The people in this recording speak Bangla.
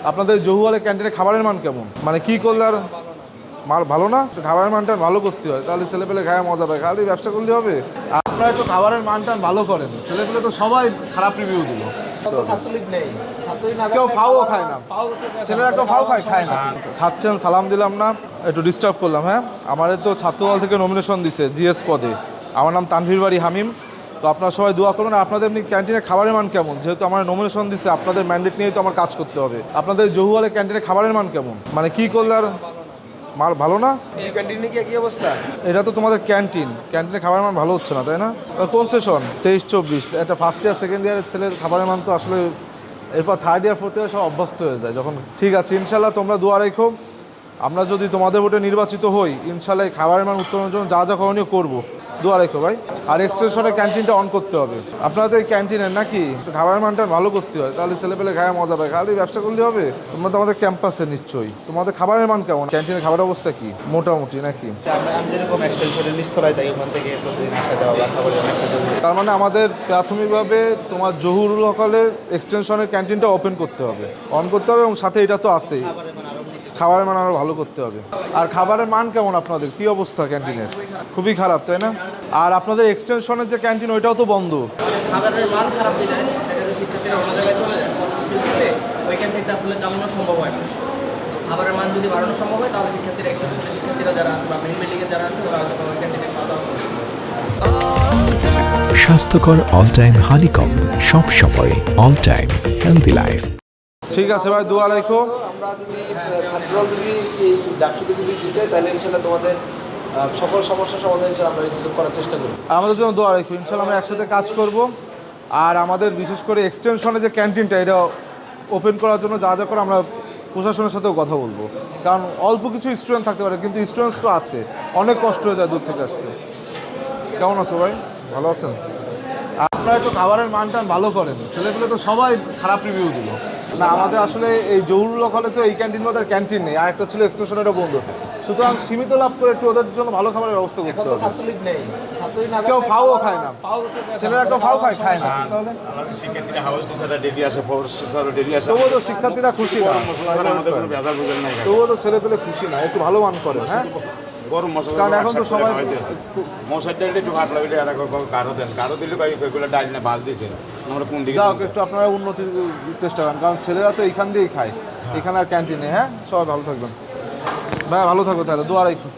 আপনাদের জহুয়ালে ক্যান্টিনে খাবারের মান কেমন? মানে কি করলে আর ভালো না? খাবারের মানটা ভালো করতে হয়, তাহলে ছেলেপেলে খায় মজা পায়। খালি ব্যবসা করলে হবে? আপনারা একটু খাবারের মানটা ভালো করেন, ছেলেপেলে তো সবাই খারাপ রিভিউ দিল। কেউ ফাও খায় না, ছেলেরা কেউ ফাও খায় না। খাচ্ছেন, সালাম দিলাম না, একটু ডিস্টার্ব করলাম। হ্যাঁ, আমার তো ছাত্রদল থেকে নমিনেশন দিছে জিএস পদে। আমার নাম তানভীর বাড়ি হামিম। তো আপনারা সবাই দোয়া করুন। আপনাদের এমনি ক্যান্টিনে খাবারের মান কেমন? যেহেতু আমার নমিনেশন দিচ্ছে, আপনাদের ম্যান্ডেট নিয়েই তো আমার কাজ করতে হবে। আপনাদের জহুয়ালে ক্যান্টিনে খাবারের মান কেমন? মানে কি করলে আর ভালো না? এই ক্যান্টিনে কি অবস্থা? এটা তো তোমাদের ক্যান্টিনে খাবারের মান ভালো হচ্ছে না, তাই না? কোন সেশন? 23-24। একটা ফার্স্ট ইয়ার সেকেন্ড ইয়ারের ছেলের খাবারের মান তো আসলে এরপর থার্ড ইয়ার ফোর্থ ইয়ার সব অভ্যস্ত হয়ে যায় যখন। ঠিক আছে, ইনশাল্লাহ তোমরা দোয়া রেখো। আমরা যদি তোমাদের ভোটে নির্বাচিত হই, ইনশাল্লাহ খাবারের মান উত্তরণের জন্য যা যা করণীয় করবো। দোয়া রেখো ভাই। আর এক্সটেনশনের ক্যান্টিনটা অন করতে হবে। আপনারা তো এই ক্যান্টিনের নাকি খাবারের মানটা ভালো করতে হয়, তাহলে ছেলেপেলে খায় মজা পায়। খালি ব্যবসা করলে হবে? তোমরা তো আমাদের ক্যাম্পাসে নিশ্চয়ই। তোমাদের খাবারের মান কেমন? ক্যান্টিনের খাবারের অবস্থা কি? মোটামুটি নাকি? আমি যেরকম এক্সটেনশনের নিস্তরায় তাই ওখান থেকে প্রতিদিন আসা যাওয়া বা খাবারের অনেকটা জরুরি। তার মানে আমাদের প্রাথমিকভাবে তোমার জহুরুল হকালে এক্সটেনশনের ক্যান্টিনটা ওপেন করতে হবে, অন করতে হবে, এবং সাথে এটা তো আছেই, খাবারের মান আরও ভালো করতে হবে। আর খাবারের মান কেমন আপনাদের? কী অবস্থা ক্যান্টিনের? খুবই খারাপ, তাই না? আর আপনাদের এক্সটেনশনের যে ক্যান্টিন, ওইটাও তো বন্ধ। খাবারের মান খারাপ হয়ে যায়, দেখা যায় শিক্ষার্থীরা অন্য জায়গায় চলে যায়, ওই ক্যান্টিনটা আসলে চালানো সম্ভব হয় না। খাবারের মান যদি বাড়ানো সম্ভব হয়, তাহলে শিক্ষার্থীরা এক্সটেনশনের শিক্ষার্থীরা যারা আছে বা মেইন বিল্ডিংয়ে যারা আছে, ওরা হয়তো ওই ক্যান্টিনে খাওয়া দাওয়া করবে। স্বাস্থ্যকর অল টাইম হানিকম, সব সময় অল টাইম হেলদি লাইফ। ঠিক আছে ভাই, দোয়া রাখো। আমরা যদি ছাত্রদল যদি এই ডাকসুতে যদি জিতে, তাহলে ইনশাল্লাহ তোমাদের সকল সমস্যার সমাধান আমরা করার চেষ্টা করব। আমাদের জন্য দোয়া রাখো, ইনশাল্লাহ আমরা একসাথে কাজ করব। আর আমাদের বিশেষ করে এক্সটেনশনে যে ক্যান্টিনটা, এটা ওপেন করার জন্য যা যা করে আমরা প্রশাসনের সাথেও কথা বলবো। কারণ অল্প কিছু স্টুডেন্ট থাকতে পারে, কিন্তু স্টুডেন্টস তো আছে, অনেক কষ্ট হয়ে যায় দূর থেকে আসতে। কেমন আছো ভাই? ভালো আছেন? আপনারা একটু খাবারের মানটা ভালো করেন, ছেলেগুলো তো সবাই খারাপ রিভিউ দিল। না, আমাদের আসলে এই জহুরুল হলে তো এই ক্যান্টিন মধ্যে ক্যান্টিন নেই, আর একটা ছিল এক্সটেনশনেরও বন্ধ। সুতরাং সীমিত লাভ করে একটু ওদের জন্য ভালো খাবারের ব্যবস্থা করতে হবে। ছাত্রলীগ নেই, ছাত্রলীগ না, কেউ ফাও খায় না, ছেলেরা কেউ ফাও খায় না। তাহলে আমাদের শিক্ষার্থীরা হাউস টিচাররা ডেলি আসে, প্রফেসররা ডেলি আসে। তবুও তো শিক্ষার্থীরা খুশি না, আমাদের কোনো ভেজাল ভুজাল নাই। তবুও তো ছেলে পেলে খুশি না, একটু ভালো মান করেন। হ্যাঁ, গরম মশলা, কারণ এখন তো সবাই মশার ডালটা একটু ভাত লাগলে আর গাঢ় দেন, গাঢ় দিলে কয়েকগুলো ডাল না ভাজ দিয়েছে। আমরা কোন দিকে যাও, একটু আপনারা উন্নতির চেষ্টা করেন, কারণ ছেলেরা তো এইখান দিয়েই খায়, এখানে আর ক্যান্টিনে। হ্যাঁ, সবাই ভালো থাকবেন ভাই, ভালো থাকবে তাহলে, দোয়া রাখুন।